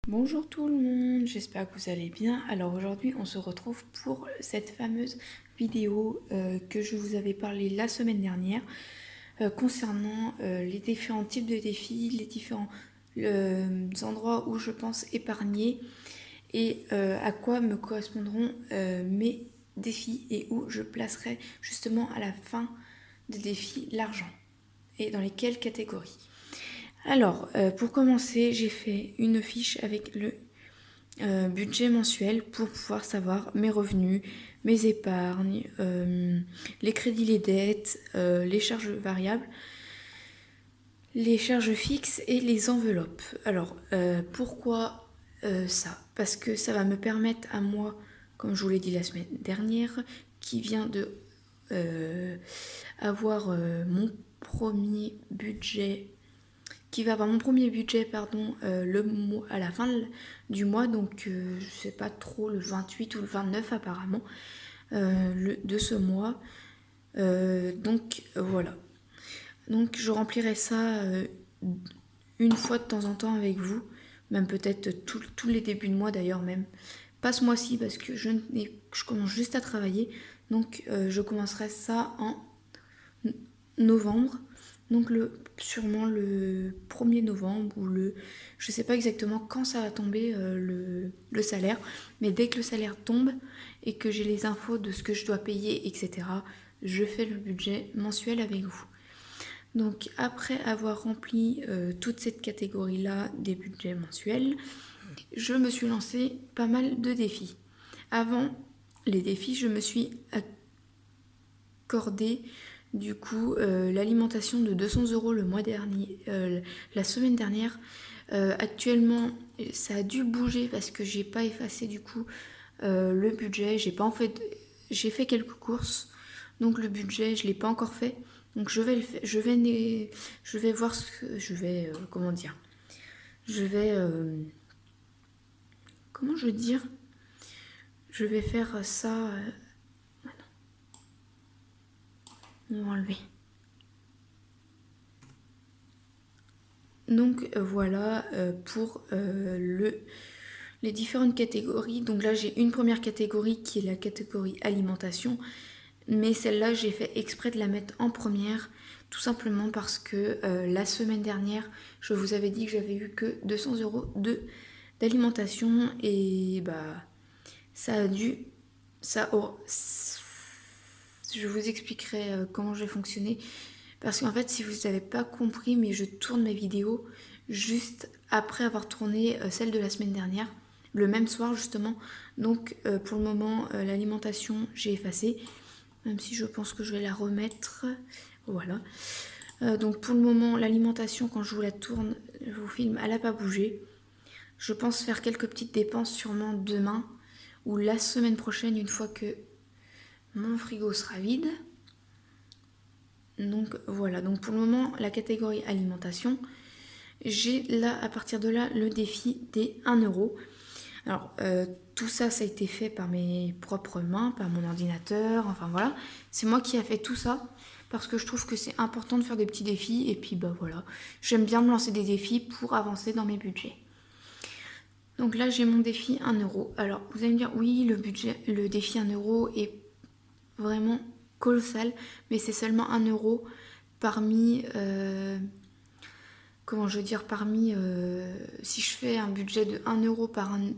Bonjour tout le monde, j'espère que vous allez bien. Alors aujourd'hui on se retrouve pour cette fameuse vidéo que je vous avais parlé la semaine dernière concernant les différents types de défis, les différents endroits où je pense épargner et à quoi me correspondront mes défis et où je placerai justement à la fin des défis l'argent et dans lesquelles catégories. Alors, pour commencer, j'ai fait une fiche avec le budget mensuel pour pouvoir savoir mes revenus, mes épargnes, les crédits, les dettes, les charges variables, les charges fixes et les enveloppes. Alors, pourquoi ça? Parce que ça va me permettre à moi, comme je vous l'ai dit la semaine dernière, qui vient de avoir mon premier budget qui va avoir mon premier budget à la fin du mois, donc je sais pas trop, le 28 ou le 29 apparemment de ce mois. Donc voilà. Donc je remplirai ça une fois de temps en temps avec vous, même peut-être tous les débuts de mois d'ailleurs même. Pas ce mois-ci parce que je commence juste à travailler, donc je commencerai ça en novembre. Donc sûrement le 1er novembre ou je sais pas exactement quand ça va tomber le salaire, mais dès que le salaire tombe et que j'ai les infos de ce que je dois payer, etc., je fais le budget mensuel avec vous. Donc après avoir rempli toute cette catégorie-là des budgets mensuels, je me suis lancé pas mal de défis. Avant les défis, je me suis accordé du coup l'alimentation de 200 € le mois dernier, la semaine dernière. Actuellement, ça a dû bouger parce que j'ai pas effacé du coup le budget. J'ai fait quelques courses, donc le budget je l'ai pas encore fait. Donc je vais voir ce que je vais comment dire. Je vais comment je veux dire. Je vais faire ça. On va enlever. Donc voilà pour les différentes catégories. Donc là j'ai une première catégorie qui est la catégorie alimentation, mais celle-là j'ai fait exprès de la mettre en première, tout simplement parce que la semaine dernière je vous avais dit que j'avais eu que 200 € d'alimentation et bah ça a dû... Je vous expliquerai comment j'ai fonctionné. Parce qu'en fait, si vous n'avez pas compris, mais je tourne mes vidéos juste après avoir tourné celle de la semaine dernière, le même soir justement. Donc pour le moment, l'alimentation, j'ai effacé, même si je pense que je vais la remettre. Voilà. Donc pour le moment, l'alimentation, quand je vous la tourne, je vous filme, elle n'a pas bougé. Je pense faire quelques petites dépenses sûrement demain ou la semaine prochaine, une fois que mon frigo sera vide. Donc voilà, donc pour le moment, la catégorie alimentation, j'ai là, à partir de là, le défi des 1 euro. Alors, tout ça, ça a été fait par mes propres mains, par mon ordinateur, enfin voilà. C'est moi qui ai fait tout ça, parce que je trouve que c'est important de faire des petits défis, et puis bah voilà. J'aime bien me lancer des défis pour avancer dans mes budgets. Donc là, j'ai mon défi 1 euro. Alors, vous allez me dire, oui, le défi 1 euro est vraiment colossal, mais c'est seulement 1 euro parmi si je fais un budget de 1 euro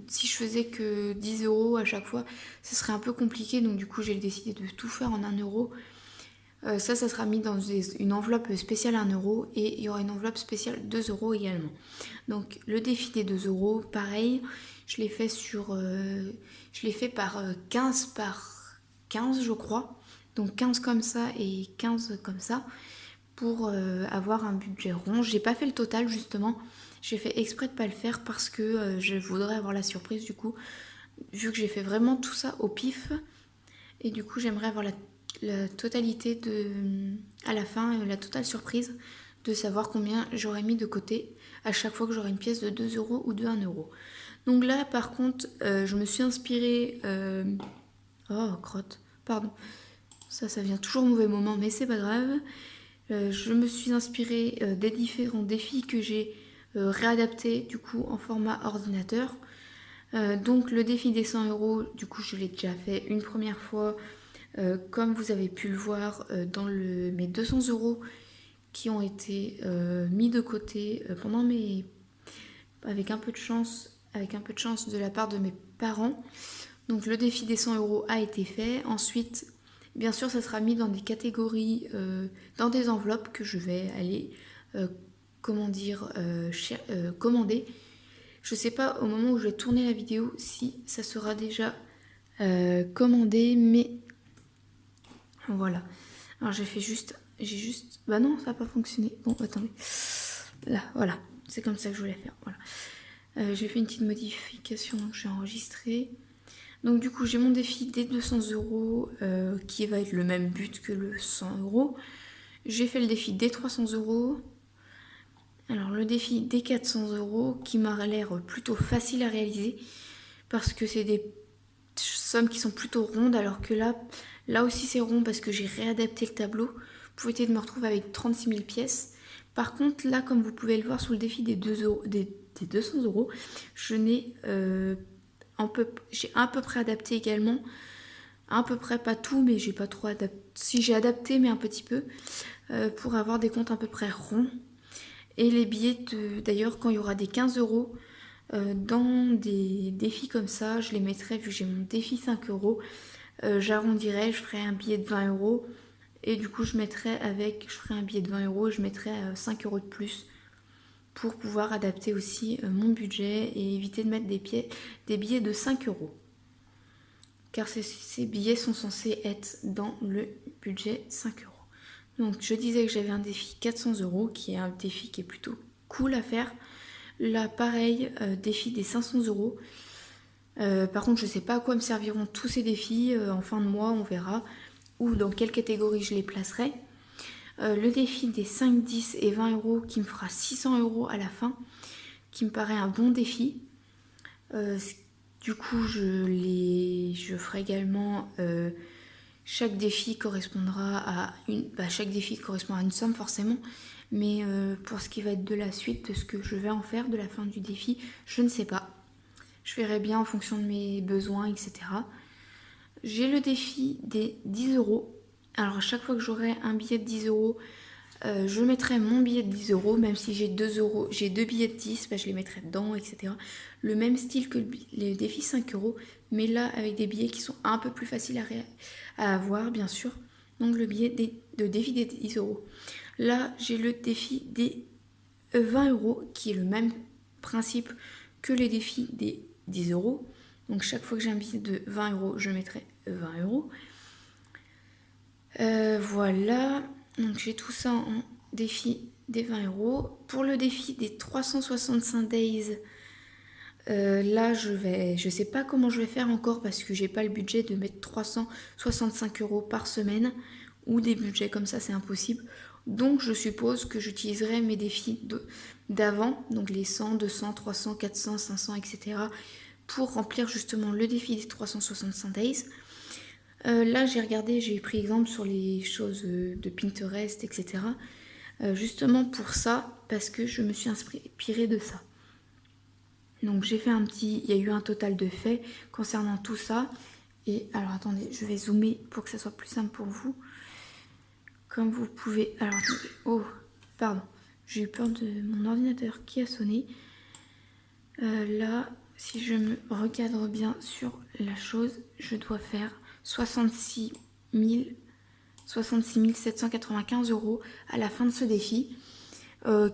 si je faisais que 10 € à chaque fois, ce serait un peu compliqué, donc du coup j'ai décidé de tout faire en 1 euro. Ça sera mis dans une enveloppe spéciale 1 euro et il y aura une enveloppe spéciale 2 € également. Donc le défi des 2 euros, pareil, je l'ai fait par 15 par 15 je crois. Donc 15 comme ça et 15 comme ça pour avoir un budget rond. J'ai pas fait le total justement, j'ai fait exprès de pas le faire parce que je voudrais avoir la surprise du coup, vu que j'ai fait vraiment tout ça au pif et du coup j'aimerais avoir la totalité à la fin, la totale surprise de savoir combien j'aurais mis de côté à chaque fois que j'aurais une pièce de 2 € ou de 1 euro. Donc là par contre je me suis inspirée oh crotte, pardon, ça vient toujours au mauvais moment mais c'est pas grave. Je me suis inspirée des différents défis que j'ai réadapté du coup en format ordinateur. Donc le défi des 100 euros, du coup je l'ai déjà fait une première fois, comme vous avez pu le voir dans mes 200 euros qui ont été mis de côté pendant avec un peu de chance de la part de mes parents. Donc le défi des 100 euros a été fait. Ensuite, bien sûr, ça sera mis dans des catégories, dans des enveloppes que je vais aller, commander. Je sais pas au moment où je vais tourner la vidéo si ça sera déjà commandé, mais voilà. Alors j'ai juste... Bah non, ça n'a pas fonctionné. Bon, attendez. Là, voilà. C'est comme ça que je voulais faire. Voilà. J'ai fait une petite modification, donc j'ai enregistré. Donc du coup, j'ai mon défi des 200 euros qui va être le même but que le 100 euros. J'ai fait le défi des 300 euros. Alors le défi des 400 euros qui m'a l'air plutôt facile à réaliser parce que c'est des sommes qui sont plutôt rondes, alors que là aussi c'est rond parce que j'ai réadapté le tableau pour éviter de me retrouver avec 36 000 pièces. Par contre là, comme vous pouvez le voir sur le défi des 200 euros, j'ai à peu près adapté également, à peu près pas tout, mais j'ai pas trop adapté, si j'ai adapté mais un petit peu, pour avoir des comptes à peu près ronds. Et les billets, d'ailleurs, quand il y aura des 15 euros dans des défis comme ça, je les mettrai, vu que j'ai mon défi 5 euros, j'arrondirai, je ferai un billet de 20 euros. Et du coup, je ferai un billet de 20 euros et je mettrai 5 euros de plus pour pouvoir adapter aussi mon budget et éviter de mettre des billets de 5 euros. Car ces billets sont censés être dans le budget 5 euros. Donc je disais que j'avais un défi 400 euros qui est un défi qui est plutôt cool à faire. Là pareil, défi des 500 euros. Par contre je ne sais pas à quoi me serviront tous ces défis. En fin de mois on verra. Ou dans quelle catégorie je les placerai. Le défi des 5, 10 et 20 euros qui me fera 600 euros à la fin. Qui me paraît un bon défi. Du coup je ferai également... chaque défi correspondra à chaque défi correspond à une somme forcément, mais pour ce qui va être de la suite, de ce que je vais en faire de la fin du défi, je ne sais pas. Je verrai bien en fonction de mes besoins, etc. J'ai le défi des 10 euros. Alors à chaque fois que j'aurai un billet de 10 euros, je mettrai mon billet de 10 euros, même si j'ai 2 euros, j'ai 2 billets de 10, je les mettrai dedans, etc. Le même style que les défis 5 euros, mais là avec des billets qui sont un peu plus faciles à avoir, bien sûr. Donc le billet de défi des 10 euros. Là, j'ai le défi des 20 euros, qui est le même principe que les défis des 10 euros. Donc chaque fois que j'ai un billet de 20 euros, je mettrai 20 euros. Voilà. Donc j'ai tout ça en défi des 20 euros. Pour le défi des 365 days, là je sais pas comment je vais faire encore parce que j'ai pas le budget de mettre 365 euros par semaine ou des budgets comme ça, c'est impossible. Donc je suppose que j'utiliserai mes défis d'avant, donc les 100, 200, 300, 400, 500, etc. pour remplir justement le défi des 365 days. Là j'ai pris exemple sur les choses de Pinterest, etc. Justement pour ça, parce que je me suis inspirée de ça. Donc j'ai fait il y a eu un total de faits concernant tout ça. Et alors attendez, je vais zoomer pour que ça soit plus simple pour vous. Comme vous pouvez... Alors attendez, oh, pardon, j'ai eu peur de mon ordinateur qui a sonné. Là, si je me recadre bien sur la chose, je dois faire 66 795 euros à la fin de ce défi,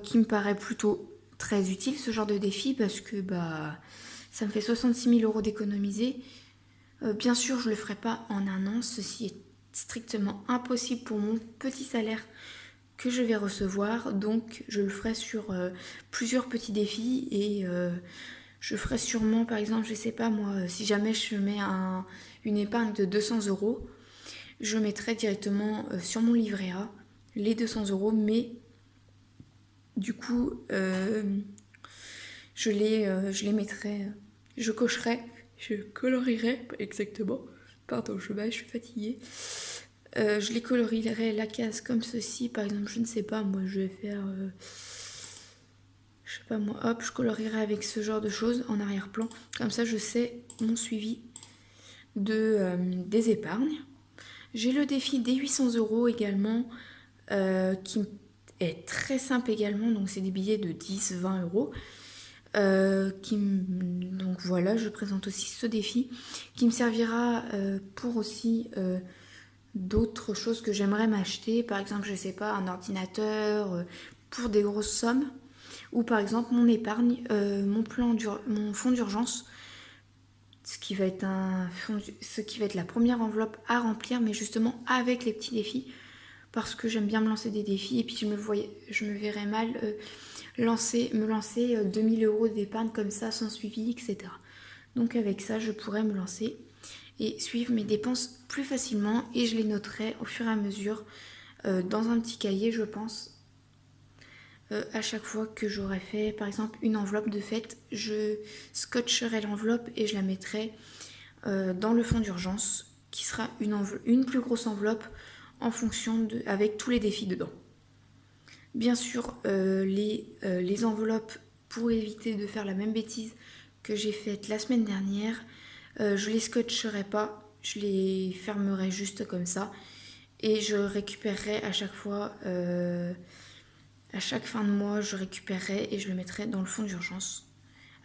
qui me paraît plutôt très utile, ce genre de défi, parce que ça me fait 66 000 euros d'économiser. Bien sûr, je ne le ferai pas en un an, ceci est strictement impossible pour mon petit salaire que je vais recevoir, donc je le ferai sur plusieurs petits défis et je ferai sûrement, par exemple, je sais pas moi, si jamais je mets une épargne de 200 euros, je mettrai directement sur mon livret A les 200 euros, mais du coup, je les mettrai, je cocherai, je colorierai, exactement, pardon, je suis fatiguée. Je les colorierai la case comme ceci, par exemple, je ne sais pas, moi je vais faire... je sais pas moi, hop, je colorierai avec ce genre de choses en arrière-plan. Comme ça, je sais mon suivi des épargnes. J'ai le défi des 800 euros également, qui est très simple également. Donc, c'est des billets de 10, 20 euros. Donc voilà, je présente aussi ce défi qui me servira pour aussi d'autres choses que j'aimerais m'acheter. Par exemple, je sais pas, un ordinateur pour des grosses sommes. Ou par exemple mon épargne, mon fonds d'urgence, ce qui va être la première enveloppe à remplir, mais justement avec les petits défis, parce que j'aime bien me lancer des défis et puis je me verrais mal me lancer 2000 euros d'épargne comme ça sans suivi, etc. Donc avec ça, je pourrais me lancer et suivre mes dépenses plus facilement et je les noterai au fur et à mesure dans un petit cahier, je pense. À chaque fois que j'aurai fait par exemple une enveloppe de fête, je scotcherai l'enveloppe et je la mettrai dans le fonds d'urgence qui sera une plus grosse enveloppe en fonction avec tous les défis dedans. Bien sûr, les enveloppes, pour éviter de faire la même bêtise que j'ai faite la semaine dernière, je les scotcherai pas, je les fermerai juste comme ça et je récupérerai à chaque fois. À chaque fin de mois, je récupérerai et je le mettrai dans le fonds d'urgence.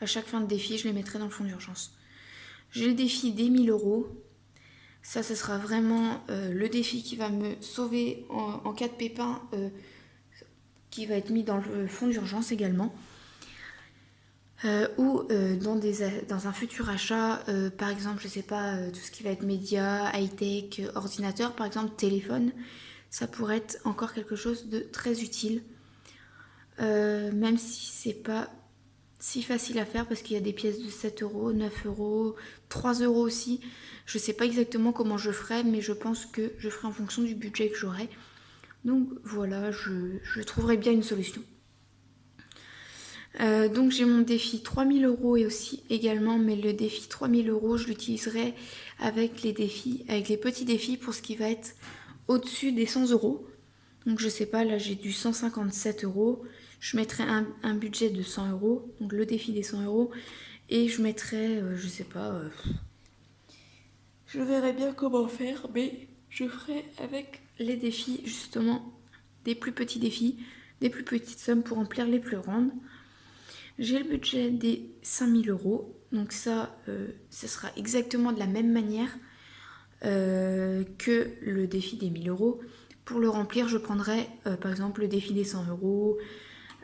À chaque fin de défi, je les mettrai dans le fonds d'urgence. J'ai le défi des 1000 euros. Ça, ce sera vraiment le défi qui va me sauver en cas de pépin, qui va être mis dans le fonds d'urgence également. Ou dans un futur achat, par exemple, je sais pas, tout ce qui va être médias, high-tech, ordinateur, par exemple, téléphone, ça pourrait être encore quelque chose de très utile. Même si c'est pas si facile à faire parce qu'il y a des pièces de 7 euros, 9 euros, 3 euros aussi. Je sais pas exactement comment je ferai, mais je pense que je ferai en fonction du budget que j'aurai. Donc voilà, je trouverai bien une solution. Donc j'ai mon défi 3000 euros et aussi également, mais le défi 3000 euros, je l'utiliserai avec les petits défis pour ce qui va être au-dessus des 100 euros. Donc je sais pas, là j'ai du 157 euros. Je mettrai un budget de 100 euros, donc le défi des 100 euros. Et je mettrai, je sais pas, je verrai bien comment faire, mais je ferai avec les défis justement des plus petits défis, des plus petites sommes pour remplir les plus grandes. J'ai le budget des 5000 euros, donc ça, ce sera exactement de la même manière que le défi des 1000 euros. Pour le remplir, je prendrai par exemple le défi des 100 euros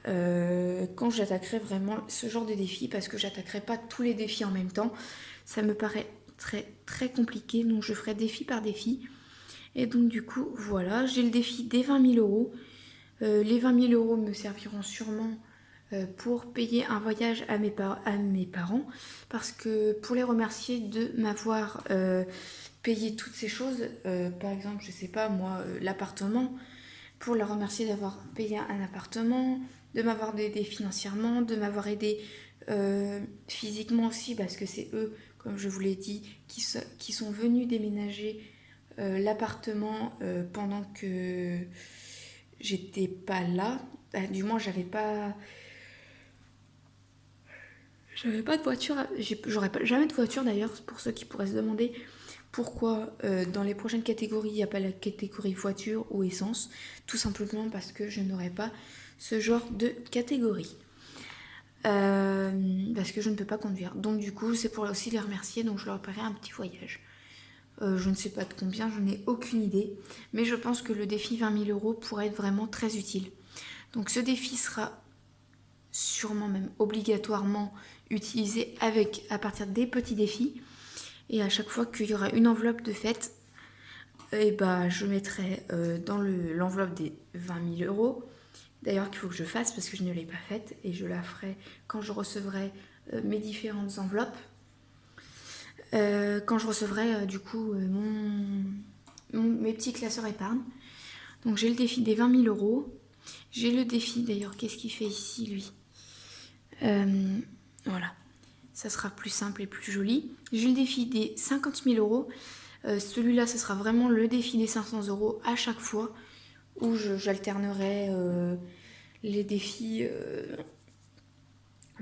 quand j'attaquerai vraiment ce genre de défi, parce que j'attaquerai pas tous les défis en même temps. Ça me paraît très, très compliqué, donc je ferai défi par défi. Et donc du coup, voilà, j'ai le défi des 20 000 euros. Les 20 000 euros me serviront sûrement pour payer un voyage à mes parents, parce que pour les remercier de m'avoir payé toutes ces choses, par exemple, je sais pas moi, l'appartement, pour les remercier d'avoir payé un appartement, de m'avoir aidé financièrement, de m'avoir aidé physiquement aussi, parce que c'est eux, comme je vous l'ai dit, qui sont venus déménager l'appartement pendant que j'étais pas là. Du moins, j'avais pas de voiture. J'aurais jamais de voiture d'ailleurs, pour ceux qui pourraient se demander pourquoi dans les prochaines catégories il n'y a pas la catégorie voiture ou essence. Tout simplement parce que je n'aurai pas ce genre de catégorie. Parce que je ne peux pas conduire. Donc du coup, c'est pour aussi les remercier, donc je leur paierai un petit voyage. Je ne sais pas de combien, je n'ai aucune idée. Mais je pense que le défi 20 000 euros pourrait être vraiment très utile. Donc ce défi sera sûrement même obligatoirement utilisé à partir des petits défis. Et à chaque fois qu'il y aura une enveloppe de fête, et bah, je mettrai dans l'enveloppe des 20 000 euros. D'ailleurs qu'il faut que je fasse parce que je ne l'ai pas faite et je la ferai quand je recevrai mes différentes enveloppes. Quand je recevrai du coup mes petits classeurs épargne. Donc j'ai le défi des 20 000 euros. J'ai le défi, d'ailleurs, qu'est-ce qu'il fait ici lui ? Voilà, ça sera plus simple et plus joli. J'ai le défi des 50 000 euros. Celui-là, ce sera vraiment le défi des 500 euros à chaque fois, où j'alternerai les défis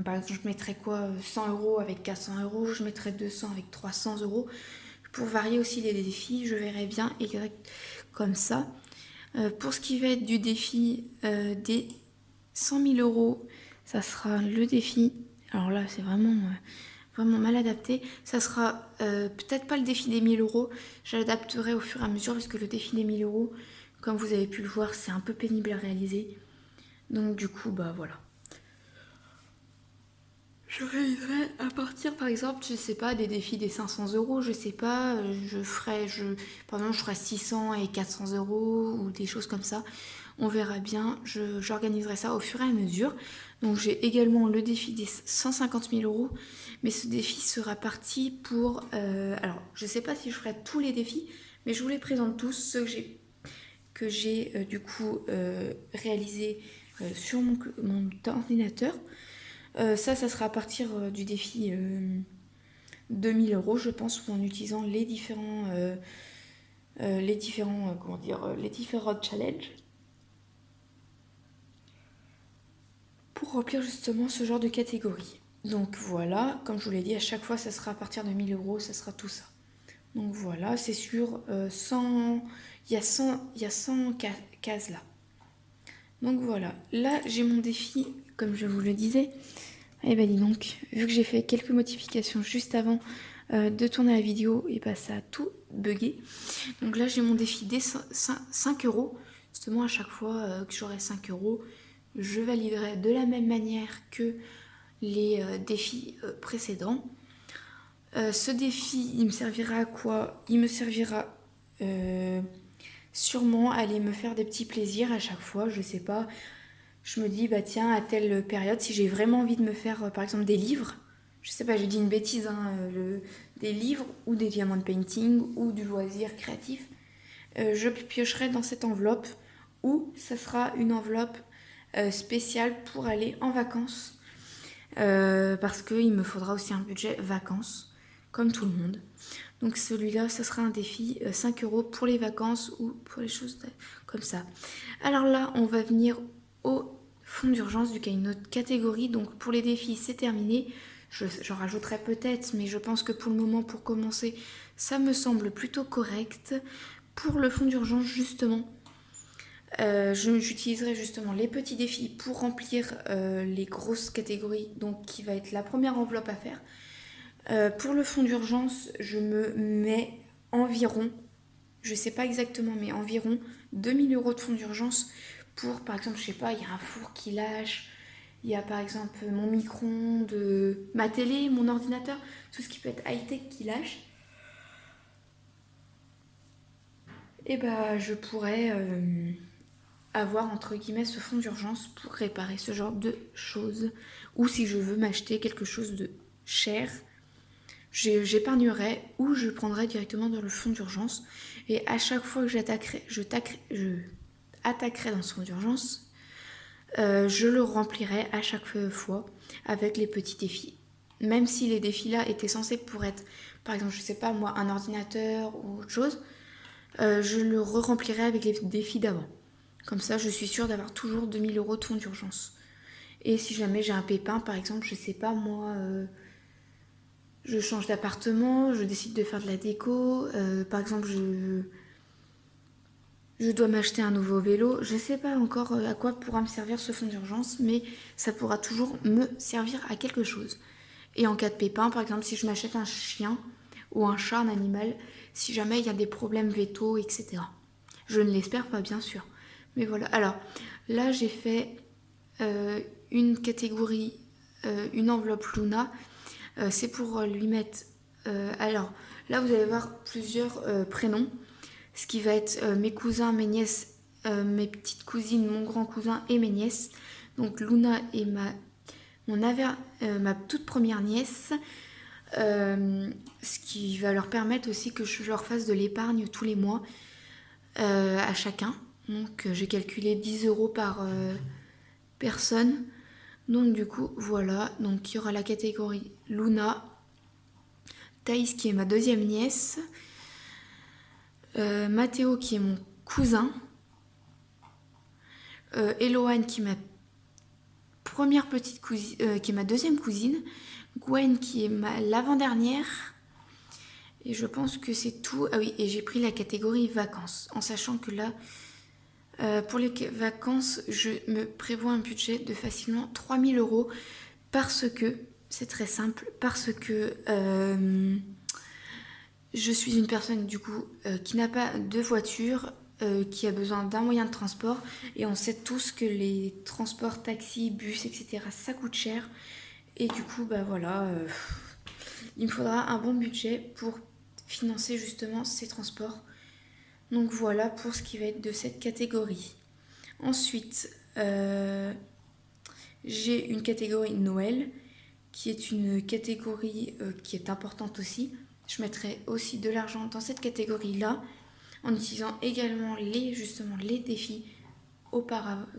Par exemple, je mettrais quoi 100 € avec 400 €, je mettrais 200 avec 300 €. Pour varier aussi les défis, je verrai bien comme ça. Pour ce qui va être du défi des 100 000 €, ça sera le défi. Alors là, c'est vraiment mal adapté. Ça sera peut-être pas le défi des 1000 €. J'adapterai au fur et à mesure parce que le défi des 1000 €, comme vous avez pu le voir, c'est un peu pénible à réaliser. Donc du coup, bah voilà. Je réaliserai à partir, par exemple, je sais pas, des défis des 500 €, je sais pas, par exemple, je ferai 600 et 400 € ou des choses comme ça. On verra bien, j'organiserai ça au fur et à mesure. Donc j'ai également le défi des 150 000 €, mais ce défi sera parti pour... alors, je sais pas si je ferai tous les défis, mais je vous les présente tous, ceux que j'ai du coup réalisés sur mon ordinateur. Ça sera à partir du défi 2000 €, je pense, en utilisant les différents challenges pour remplir justement ce genre de catégorie. Donc voilà, comme je vous l'ai dit, à chaque fois, ça sera à partir de 1000 €, ça sera tout ça. Donc voilà, c'est sur 100... Il y a 100 cases là. Donc voilà, là j'ai mon défi, comme je vous le disais. Et bah dis donc, vu que j'ai fait quelques modifications juste avant de tourner la vidéo, et bah ça a tout bugué. Donc là j'ai mon défi des 5 €. Justement à chaque fois que j'aurai 5 €, je validerai de la même manière que les défis précédents. Ce défi, il me servira à quoi? Il me servira sûrement à aller me faire des petits plaisirs à chaque fois, je sais pas. Je me dis, bah tiens, à telle période, si j'ai vraiment envie de me faire, par exemple, des livres, je sais pas, j'ai dit une bêtise, hein, des livres ou des diamants de painting ou du loisir créatif, je piocherai dans cette enveloppe ou ça sera une enveloppe spéciale pour aller en vacances parce qu'il me faudra aussi un budget vacances, comme tout le monde. Donc celui-là, ça sera un défi 5 € pour les vacances ou pour les choses comme ça. Alors là, on va venir au fonds d'urgence, du cas une autre catégorie. Donc pour les défis, c'est terminé. J'en rajouterai peut-être, mais je pense que pour le moment, pour commencer, ça me semble plutôt correct. Pour le fonds d'urgence, justement, j'utiliserai justement les petits défis pour remplir les grosses catégories, donc qui va être la première enveloppe à faire. Pour le fonds d'urgence, je me mets environ, je sais pas exactement, mais environ 2000 € de fonds d'urgence pour, par exemple, je sais pas, il y a un four qui lâche, il y a par exemple mon micro-ondes, ma télé, mon ordinateur, tout ce qui peut être high-tech qui lâche. Et bah je pourrais avoir entre guillemets ce fonds d'urgence pour réparer ce genre de choses. Ou si je veux m'acheter quelque chose de cher, j'épargnerai ou je prendrai directement dans le fonds d'urgence. Et à chaque fois que je attaquerai dans ce fonds d'urgence, je le remplirai à chaque fois avec les petits défis. Même si les défis là étaient censés pour être, par exemple, je sais pas moi, un ordinateur ou autre chose, je le remplirai avec les défis d'avant. Comme ça, je suis sûre d'avoir toujours 2000 € de fonds d'urgence. Et si jamais j'ai un pépin, par exemple, je sais pas moi, je change d'appartement, je décide de faire de la déco, par exemple, je dois m'acheter un nouveau vélo. Je sais pas encore à quoi pourra me servir ce fonds d'urgence, mais ça pourra toujours me servir à quelque chose. Et en cas de pépin, par exemple, si je m'achète un chien ou un chat, un animal, si jamais il y a des problèmes vétos, etc. Je ne l'espère pas, bien sûr. Mais voilà. Alors, là, j'ai fait une catégorie, une enveloppe Luna. C'est pour lui mettre... alors, là, vous allez voir plusieurs prénoms. Ce qui va être mes cousins, mes nièces, mes petites cousines, mon grand cousin et mes nièces. Donc, Luna et ma toute première nièce. Ce qui va leur permettre aussi que je leur fasse de l'épargne tous les mois à chacun. Donc j'ai calculé 10 € par personne. Donc du coup voilà, donc il y aura la catégorie Luna, Thaïs qui est ma deuxième nièce, Mathéo qui est mon cousin, Eloane qui est ma première petite cousine, qui est ma deuxième cousine, Gwen qui est l'avant-dernière. Et je pense que c'est tout. Ah oui, et j'ai pris la catégorie vacances, en sachant que là, pour les vacances, je me prévois un budget de facilement 3000 euros parce que, c'est très simple, parce que je suis une personne du coup qui n'a pas de voiture, qui a besoin d'un moyen de transport, et on sait tous que les transports, taxis, bus, etc., ça coûte cher. Et du coup, bah voilà, il me faudra un bon budget pour financer justement ces transports. Donc voilà pour ce qui va être de cette catégorie. Ensuite, j'ai une catégorie Noël, qui est une catégorie qui est importante aussi. Je mettrai aussi de l'argent dans cette catégorie-là, en utilisant également justement les défis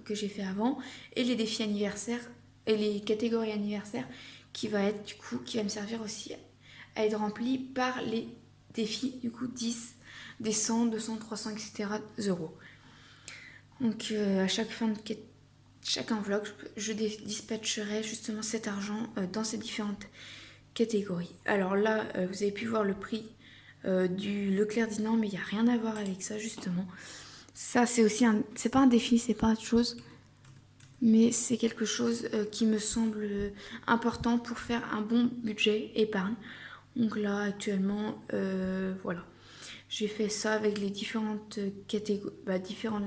que j'ai fait avant, et les défis anniversaires, et les catégories anniversaires, qui va me servir aussi à être rempli par les défis, du coup 10, des 100, 200, 300, etc. euros. Donc à chaque enveloppe, je dispatcherai justement cet argent dans ces différentes catégories. Alors là, vous avez pu voir le prix du Leclerc Dinan, mais il n'y a rien à voir avec ça justement. Ça, c'est aussi c'est pas un défi, c'est pas autre chose, mais c'est quelque chose qui me semble important pour faire un bon budget épargne. Donc là, actuellement, voilà. J'ai fait ça avec les différentes catégories,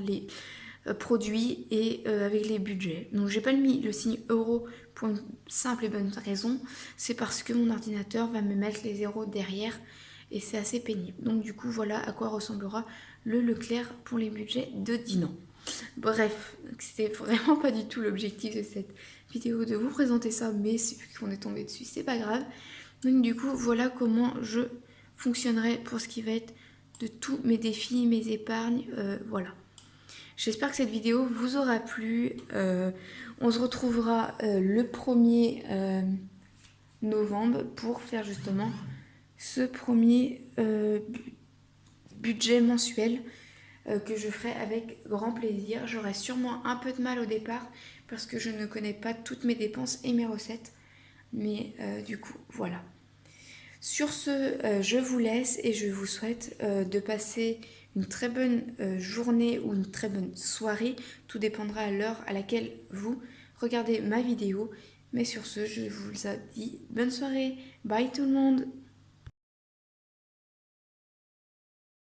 les produits et avec les budgets. Donc j'ai pas mis le signe euro pour une simple et bonne raison, c'est parce que mon ordinateur va me mettre les zéros derrière et c'est assez pénible. Donc du coup voilà à quoi ressemblera le Leclerc pour les budgets de Dinan. Bref, c'était vraiment pas du tout l'objectif de cette vidéo de vous présenter ça, mais vu qu'on est tombé dessus, c'est pas grave. Donc du coup voilà comment je fonctionnerai pour ce qui va être de tous mes défis, mes épargnes, voilà. J'espère que cette vidéo vous aura plu. On se retrouvera le 1er novembre pour faire justement ce premier budget mensuel que je ferai avec grand plaisir. J'aurai sûrement un peu de mal au départ parce que je ne connais pas toutes mes dépenses et mes recettes. Mais du coup, voilà. Sur ce, je vous laisse et je vous souhaite de passer une très bonne journée ou une très bonne soirée. Tout dépendra à l'heure à laquelle vous regardez ma vidéo. Mais sur ce, je vous dis bonne soirée. Bye tout le monde!